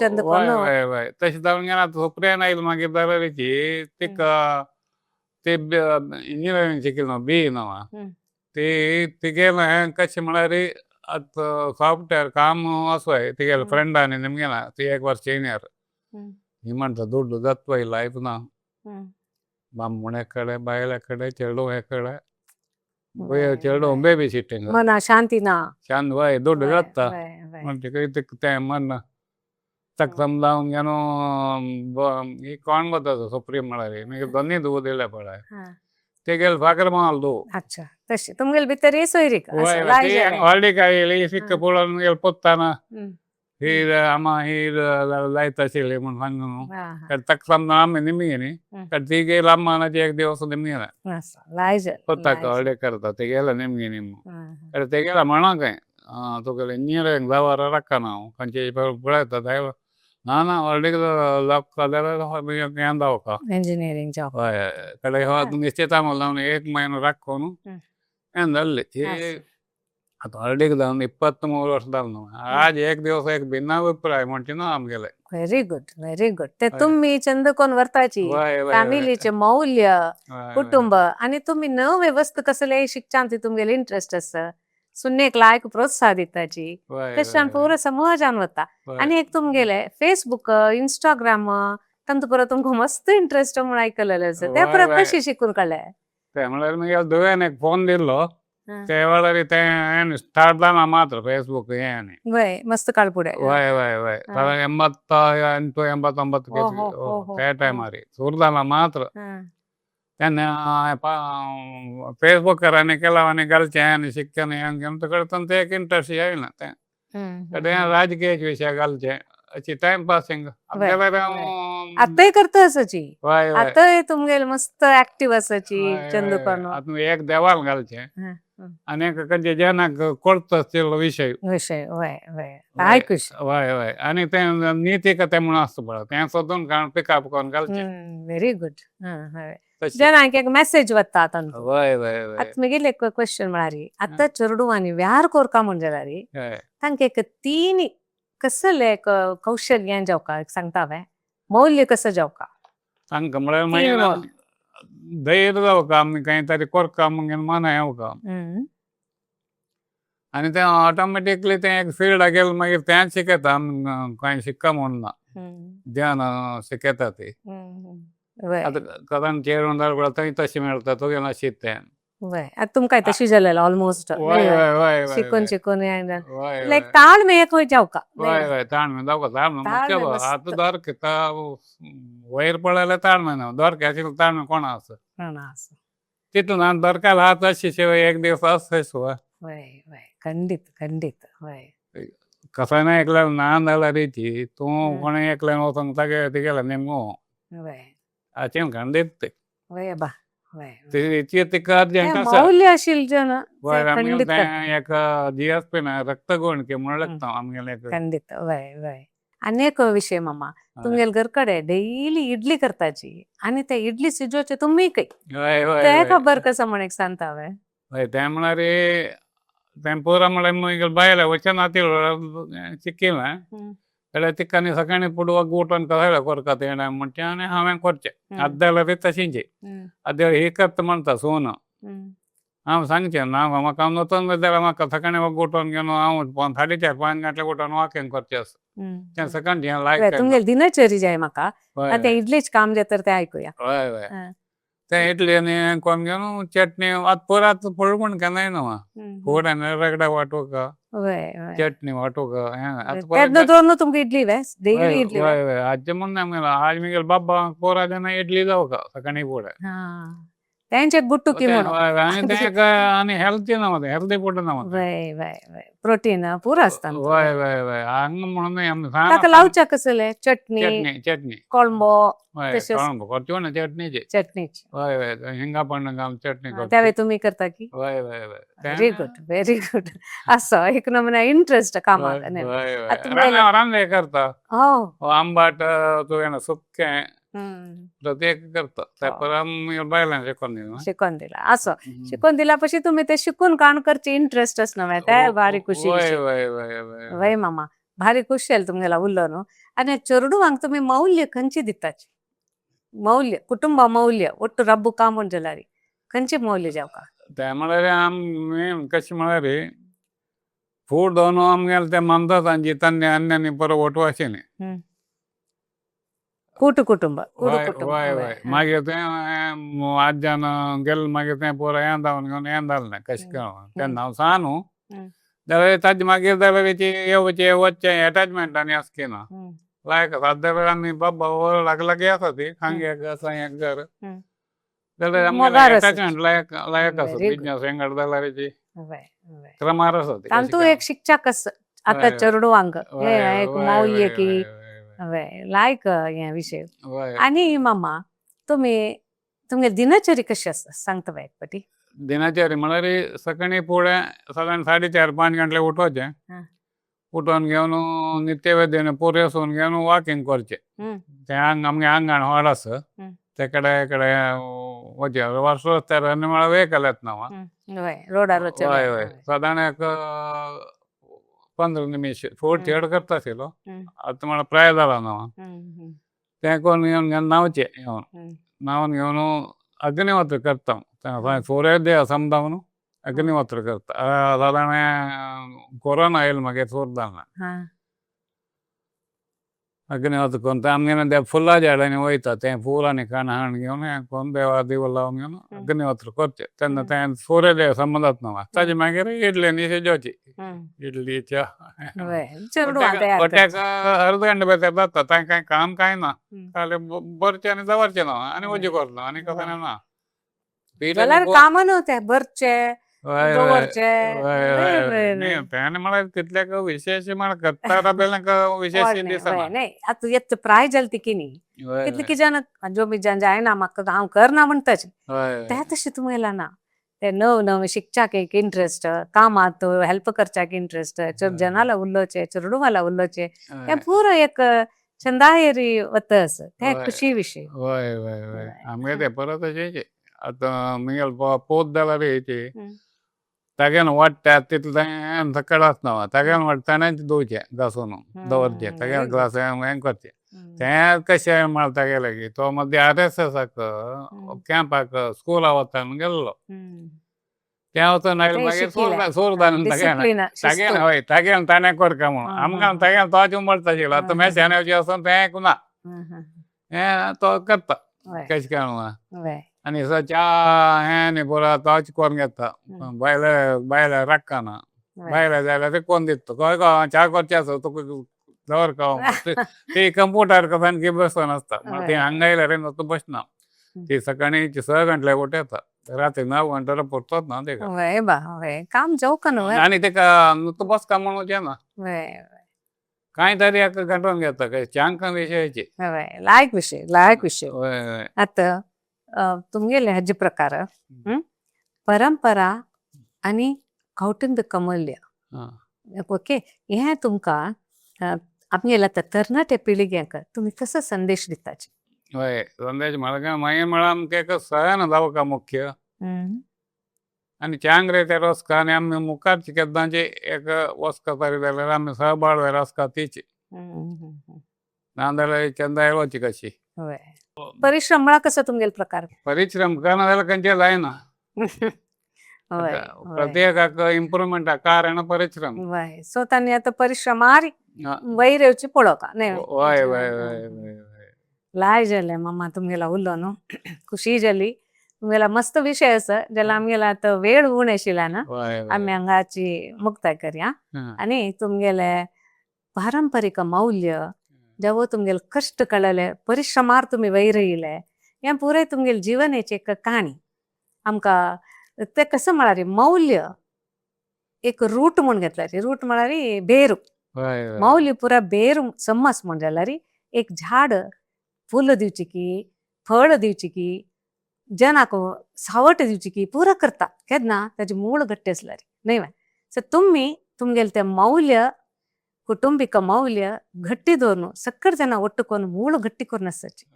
तशें जावन गेला सुप्रियान आयली मागीर दरेची तिका ते इंजिनियरींग शिकिल्लो बी नांवा ती गेलें कशें म्हळ्यार आतां सॉफ्टवेअर काम असोय तिगेले फ्रेंडांनी निमगेला ती 1 वर्स सिनियर ही म्हणटा दुड्ड जातपय लायफ ना बामणे कडेन बायले कडेन चेडू हे कडेन चेडू बेबी सिटींग मना शांती ना शांत वय दुड्ड जाता म्हणजे तें मन ताका समजावन गेलो ही कोण वता सुप्रीम म्हळ्यार मागीर दोनी धुव दिले पळय ते गेले फाकर माल धुव अच्छा तशें तुमगेले भितर हे सोयरी हॉलिडे कायली सिक्क पळोवन गेले पोत्ताना हीर आमा हीर लायत आशिल्ली म्हूण सांग न्हू ताका समजून आमी निमगे न्ही ती गेली आम्मानाची 1 दिवस निमगे पोत्ताक हॉलिडे करता ते गेले निमगे निम ते गेला म्हणा काय तुगेले इंजिनियरींग जावं राखना हांव खंयचे पळयता जाय ना हॉलिडे लागता जाल्यार हें जावका इंजिनियरींग जॉब हय कडेन निश्चिता जावन 1 म्हयनो राखून हें जाल्लें आतां हॉलिडेक जावन 23 वर्स जालें न्हू आज 1 दिवस एक भिन्न अभिप्राय म्हणचे ना आमगेले व्हेरी गुड ते तुम्ही चंद कोण वर्ताची फॅमिलीचे मौल्य कुटुंब आणि तुम्ही नवे वस्तू कसले शिकच्यान तुमगेले इंटरेस्ट आसा सुन्नेक लायक प्रोत्साह दिताची तशें पुरो समाजान वता आणि एक तुमगेले फेसबुक इंस्टाग्राम तांतू परत तुमकां मस्त इंटरेस्ट म्हूण आयकलेले आसा ते परत कशी शिकून कळ्ळे ते म्हळ्यार मागीर धुवेन एक फोन दिल्लो ते वेळार तें स्टार्ट जालां मात्र फेसबुक हें न्ही वय मस्त काळ फुडें वय 88 89 त्या टायमार सुरू जालां मात्र त्यांना फेसबुकर आनी केला आनी घालचें आनी शिक्षण हें घेवन तुका ते एक इंट्रस्ट येयना तें कडेन राजकीयाचे विशय घालचे अशी टायमपासिंग आतांय करता आसाची वय वय आतांय तुमगेल मस्त ऍक्टिव्ह आसाची चंदूकरनो आतां एक देवाल घालचें आनी खंयचे जेनाक कळत आसलेलो विशय विषय वय वय आयकुश वय वय आनी तें नीती कथे म्हणून आसता पळय तें सोदून काडून पिकअप करून घालचें व्हेरी गुड जनांक एक मेसेज वता आतां वय वय वय आतां मुगेले एक क्वेश्चन म्हळ्यार आतां चेडवांनी व्यार कोरका म्हणजे जाल्यार तांकां एक तीन कसले एक कौशल्य जावका सांगता हांवें मौल्य कसं जावका तांकां म्हळ्यार मागीर धैर्य जावका आमी कांय तरी कोरका म्हण मना येवका आनी तें ऑटोमॅटिकली तें एक फिल्डाक गेलें मागीर तेंच शिकयता आमी कांय शिकता म्हूण ना ध्यान शिकयता ती आतां कदान चेडून जाल्यार थंय तशें मेळटा तुगे नाशीत तें आतां तुमकां तशी जालेलो ऑलमोस्ट वय वय वय शिकून शिकून वय लायक ताळमेळ एक खंय जावका वय वय ताळमेळ जावका ताळमेळ मुख्य आतां दोरके वयर पळयल्यार ताळमेळ ना दोरके आशिल्लो ताळमेळ कोणा आसा तितून आनी दोरकाल हात अशी शिवाय एक दिवस आसताच वय वय खंडीत खंडीत वय कसाय एकल्यार ना जाल्यार रेची तूं कोणें एकल्यान वचोंक तागे तेगेला नेमो वय हाचें खंडीत ते वय बा मौल्य आशिल्लें एक जीएसपी ना रक्तगुण म्हणून लागता आमगेले खंडीत वय वय आनी एक विषय मामा तुमगेल घर कडेन डेली इडली करताची आनी ते इडली सिजोवचे तुमी ते खबर कसं म्हण एक सांगता हांवें हय तें म्हळ्यार तें पुरा म्हळ्यार मुगेल बायला वचन शिकिलां जाल्यार तिका न्ही सकाळीं पुडवक उठोन कशें कोरता तें म्हणचें आनी हांवें करचें आतां जाल्यार तशींची आतां ही करता म्हणटा सोन हांव सांगचें ना म्हाका नोतोन जाल्यार म्हाका सकाळीं उठोन घेवन हांव 4:30-5 गंटले उठोन वॉकिंग करचें आसा तें सकाळचें लायक तुमगेल दिनचर्या जाय म्हाका आतां इडलीच काम जे तर तें आयकुया हय हय तें इडली आनी कोण घेवन चटणी आतां परत पळय म्हण केन्नाय न्हू फूड आनी रगडा वांटोवका चटणी वांटोवका तुमकां इडली डेली इडली हय हय हाचे म्हण आज मुगेल बाबा पोरा जेन्ना इडली जावका सकाळीं फुडें तेंचे गुट्टुकी आनी हेल्थी ना हेल्थी फूड ना प्रोटीन पुरो आसता वय वय वय हांगा म्हणून ताका लावच्या कसले चटणी चटणी कोळंबो करच्यो ना चटणीची हय हय हिंगा पण घालून चटणी त्यावे तुमी करता की वय वय वय व्हेरी गुड असो एक नमुना इंटरेस्ट कामाक रांदे करता आंबाट तुवें सुकें प्रत्येक करता त्या बायलां शिकून दिला असो शिकून दिला पशी तुम्ही ते शिकून काण करचे इंटरेस्ट असना ते भारी खुशी वय मामा भारी खुशी जाली तुमगेला उरलो न्हू आनी चेडवांक तुमी मौल्य खंयची दिताची मौल्य कुटुंब मौल्य ಒಟ್ಟು रब्बू काम म्हण जाल्यार खंयची मौल्य जावका ते म्हळ्यार आमी कशें म्हळ्यार फूड दोन आमगेले ते मानतात तांची तन्ने अन्यानी बरो ओटो अशें न्ही ಕೂಟು ಕುಟುಂಬ वय वय मागीर तें आज्यान गेलें मागीर तें पुरो येंदावन घेवन येंदालें कशें तेन्ना हांव सा न्हू जाल्यार ताजे मागीर जाल्यार येवचें वचचें एटॅचमेंटांनी आसना लायक आसा जाल्यार आमी बाबा लागीं आसा ती हांगा एक आसा एक घर जाल्यार एटॅचमेंट लायक आसा बिजनस हेंगड जाल्यार क्रमार आसा तूं एक शिक्षक आतां चेडवांक एक मौल्य की लायक हे विषय आनी मामा तुमगे दिनचर्या कशी आसता सांगता एक पाटी दिनचर्या म्हळ्यार सकाळीं फुडें साधारण 4:30-5 गंटले उठोवचें उठोन घेवन नित्यवेदीन पुरेसून घेवन वॉकिंग करचें तें आमगे आंगण व्हड आसा ते कडेन वचचें रस्त्यार म्हळ्यार वेहिकल येतना रोडार हय हय साधारण एक 15 निमिश फूड चेड करता आशिल्लो आतां म्हळ्यार प्राय जाला न्हू तें करून घेवन न्हांवचें येवन न्हांवन घेवन अग्निहोत्र करता सूर्य देव समजावन अग्निहोत्र करता साधारण कोरोना येयलो म्हागे चोर जालें अग्निहोत्र करून आमगेले ते फुलां झाडांनी वयता तें फूल आनी काण हाडून घेवन हें करून देवा दिवो लावन घेवन अग्निहोत्र करचें तेन्ना तें सूर्य देव समजत न्हू ताजे मागीर इडली न्ही शिजोवची इडली च्या गोट्याक अर्द घंटा भितर जाता तांकां कांय काम कांय ना जाल्यार भरचें आनी दवरचें ना आनी उजी करता आनी कशें ना जाल्यार काम नव्हते भरचे दवरचे त्याने मला कितल्याक विशेष मला करता विशेष दिसना नाही आता येत प्राय जाल ती की न्ही कितले की जन जो बी जन जायना म्हाका हांव करना म्हणटाच ते तशें तुमगेला ना ते नव नव शिकच्याक एक इंट्रस्ट कामात हेल्प करच्याक इंट्रस्ट जनाला उल्लोचे चेडूवाला उल्लोचे हे पुरो एक चंदायरी वत अस ते खुशी विषय वय वय वय आमगे ते परत अशें आता मिगेल पोत जाला रे हेचे तागेन वाडटा तितलें सकयल आसना तागेन वाडटाना दोवचे घासून दवरचे तागेन ग्लास हें करचे तें कशें म्हळ्यार तागेलें की तो मध्य RSSाक कॅम्पाक स्कुला वतान गेल्लो तें वचून आयले मागीर सोरदान तागेन हय तागेन ताणें करता म्हणून आमकां तागेन तोच उमळटा आशिल्लो आतां मेशान्याचे वचून तें ऐकुना हें तो करता कशें काय आनी च्या हें न्ही पुरो तोच कोरून घेता बायला राखना बायला जाल्यार ते कोण दिता खंय गो च्या करचे आसा तुका दवर ते कंप्युटर सारकी बसून आसता ते हांगा आयल्यार नुस्तें बसना ती सकाळी 6 गंटले वोट येता रात्री 9 गंटला परतोच ना ते काम जावका न्हू आनी तेका नुस्तें बसका म्हणून जेना कांय तरी हाका घडोवन घेता चांका विशयाचे लायक विषय आतां तुमगेले हेजे प्रकार परंपरा आनी कौटुंबिक मूल्य ओके हे तुमकां आमगेल्या तरणाट्या पिळगेक तुमी कसो संदेश दिताचे हय संदेश म्हळ्यार मागीर म्हळ्यार आमकां एक सहन जावका मुख्य आनी चांगरे ते रस्का आनी आमी मुखारची केन्नाची एक वस्का तरी जाल्यार आमी सहबाळ रस्का तीची नाजाल्यार चंदा येवची कशी परिश्रम म्हळ्यार कसो तुमगेलो प्रकार परिश्रम करना जाल्यार खंयचे जायना प्रत्येकाक इम्प्रुवमेंटा कारण परिश्रम सो तांणी आतां परिश्रमार वयर येवची पळोवका वय वय लाय जालें मामा तुमगेला उल्लो न्हू खुशी जाली तुमगेला मस्त विशय आसा जाल्यार आमगेला आतां वेळ उण आशिल्ला ना आमी हांगाची मुक्ताय करया आनी तुमगेले पारंपरीक मौल्य जेवो तुमगेले कश्ट कळले परिश्रमार तुमी वयर येयले हें पुराय तुमगेले जिवनाची एक काणी आमकां ते कसं म्हळ्यार मौल्य एक रूट म्हूण घेतल्यार रूट म्हळ्यार बेरू मौल्य पुरा बेरू समज म्हण जाल्यार एक झाड फूल दिवची की फळ दिवची की जनाक सावट दिवची की पुरा करता केन्ना ताजे मूळ गट्टी आसल्यार न्हय सो तुमी तुमगेले ते मौल्य कुटुंबिक मौल्य गट्टी दवरून सगळे जाणां ಒಟ್ಟುಕೊಂಡು मूळ गट्टी करून आसची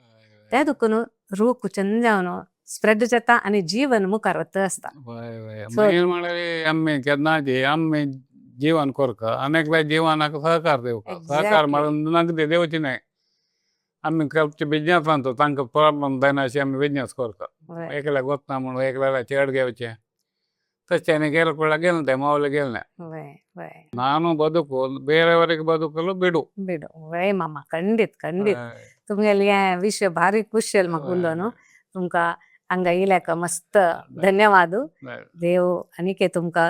ते दुखून रूख चंद जावन स्प्रेड जाता आनी जीवन मुखार वता आसता म्हळ्यार आमी केन्नाची आमी जीवन करता अनेकदा जिवनाक सहकार दिवका सहकार म्हळ्यार नगदी दिवची न्हय आमी करचे बिजनेसान तांकां प्रॉब्लम जायना अशें आमी बिजनेस करता एकल्याक वचना म्हणून एकल्याक चेड घेवचें तशें गेलो ಕೂಡ गेल ते मौल्य गेल ನಾನು ಬದುಕು ಬೇರೆಯವರಿಗೆ ಬದುಕಲು ಬಿಡು ಬಿಡು ವೈ ಮಾಮ ಖಂಡಿತ तुमगेले हें विशय भारी खुशी जालें म्हाका उलोवन तुमकां हांगा येयल्याक मस्त धन्यवाद देव आनीक तुमकां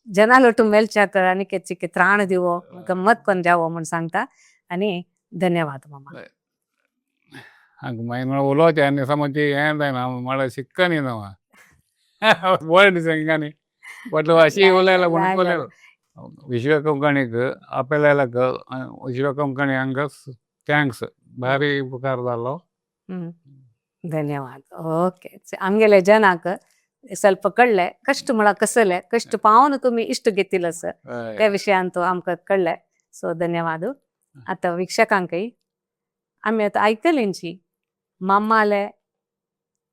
जना लोटून मेलच्याक आनीक त्राण दिवो गंमत करून जावो म्हूण सांगता आनी धन्यवाद मामा हांगा मागीर उलोवचें आनी समज हें जायना म्हळ्यार शिक्का न्ही न्हू वर्ड सांगानी बट अशी उलयला म्हणून उलयला विश्व कोंकणीक आपल्याक विश्व कोंकणी हांगा थँक्स भारी उपकार जालो धन्यवाद ओके आमगेले जनाक ಸ್ವಲ್ಪ कळ्ळें कश्ट म्हळ्यार कसले कश्ट पावन तुमी इश्ट घेतिल आसा त्या विशयान तो आमकां कळ्ळें सो धन्यवाद आतां विक्षकांकय आमी आतां आयकलींची मामाले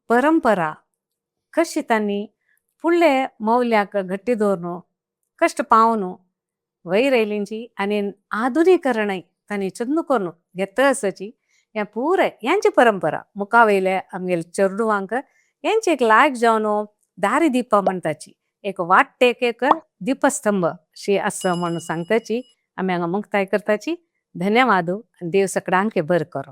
परंपरा कशी तांणी फुडले मौल्याक गट्टी दवरून कश्ट पावन वयर येयलींची आनी आधुनीकरणय तांणी चंद करून घेता आसाची हें पुराय हेंची परंपरा मुखा वयले आमगेले चेडवांक हेंची एक लायक जावन दारी दिवपा म्हणटाची एक वाटेक एक दिपस्तंभ शी आसा म्हणून सांगताची आमी हांगा मुक्ताय करताची धन्यवाद देव सगळ्यांक बरें करो